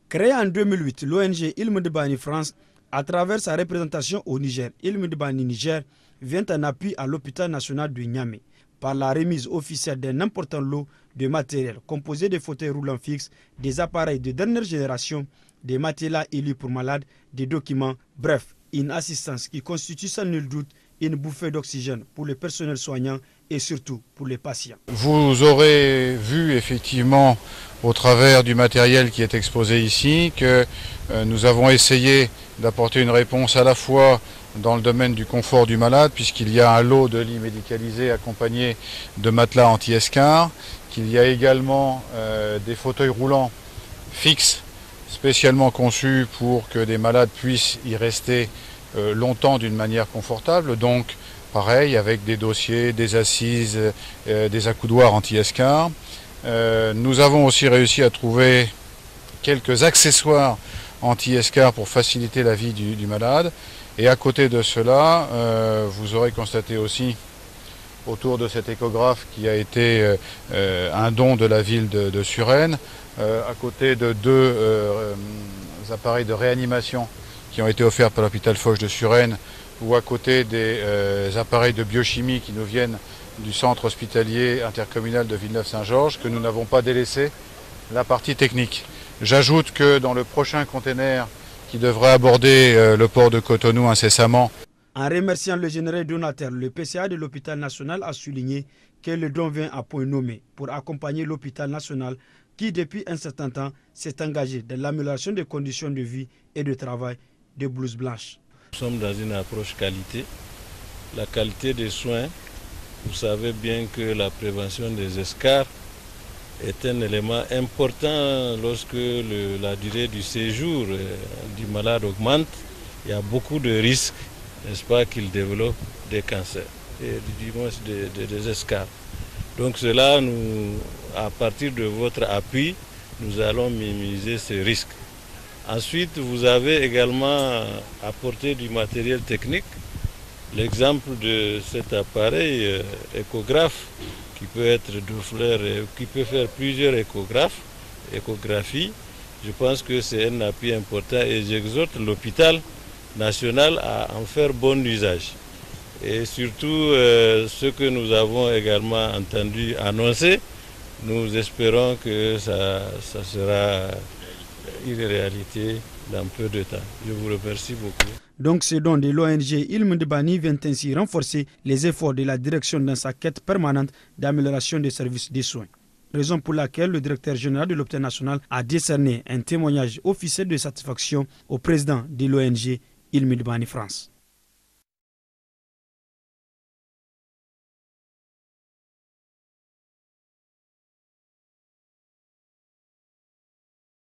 Créée en 2008, l'ONG Ilm-Dbani France, à travers sa représentation au Niger, Ilm-Dbani Niger, vient en appui à l'hôpital national de Niamey par la remise officielle d'un important lot de matériel composé de fauteuils roulants fixes, des appareils de dernière génération, des matelas élus pour malades, des documents, bref, une assistance qui constitue sans nul doute une bouffée d'oxygène pour le personnel soignant et surtout pour les patients. Vous aurez vu effectivement au travers du matériel qui est exposé ici que nous avons essayé d'apporter une réponse à la fois dans le domaine du confort du malade, puisqu'il y a un lot de lits médicalisés accompagné de matelas anti-escar, qu'il y a également des fauteuils roulants fixes spécialement conçus pour que des malades puissent y rester longtemps d'une manière confortable, donc pareil avec des dossiers, des assises, des accoudoirs anti-escar. Nous avons aussi réussi à trouver quelques accessoires anti-escar pour faciliter la vie du malade. Et à côté de cela, vous aurez constaté aussi autour de cet échographe qui a été un don de la ville de Suresnes, à côté de deux appareils de réanimation qui ont été offerts par l'hôpital Foch de Suresnes, ou à côté des appareils de biochimie qui nous viennent du centre hospitalier intercommunal de Villeneuve-Saint-Georges, que nous n'avons pas délaissé la partie technique. J'ajoute que dans le prochain container qui devrait aborder le port de Cotonou incessamment. En remerciant le général donateur, le PCA de l'hôpital national a souligné que le don vient à point nommé pour accompagner l'hôpital national qui, depuis un certain temps, s'est engagé dans l'amélioration des conditions de vie et de travail des blouses blanches. Nous sommes dans une approche qualité. La qualité des soins, vous savez bien que la prévention des escars est un élément important lorsque la durée du séjour du malade augmente. Il y a beaucoup de risques, n'est-ce pas, qu'il développe des cancers, et du moins des escars. Donc cela, à partir de votre appui, nous allons minimiser ces risques. Ensuite, vous avez également apporté du matériel technique. L'exemple de cet appareil échographe qui peut être Doppler, qui peut faire plusieurs échographies. Je pense que c'est un appui important et j'exhorte l'hôpital national à en faire bon usage. Et surtout, ce que nous avons également entendu annoncer, nous espérons que ça sera une réalité dans peu de temps. Je vous remercie beaucoup. Donc ce don de l'ONG Ilm-Dbani vient ainsi renforcer les efforts de la direction dans sa quête permanente d'amélioration des services de soins. Raison pour laquelle le directeur général de l'hôpital national a décerné un témoignage officiel de satisfaction au président de l'ONG Ilm-Dbani France.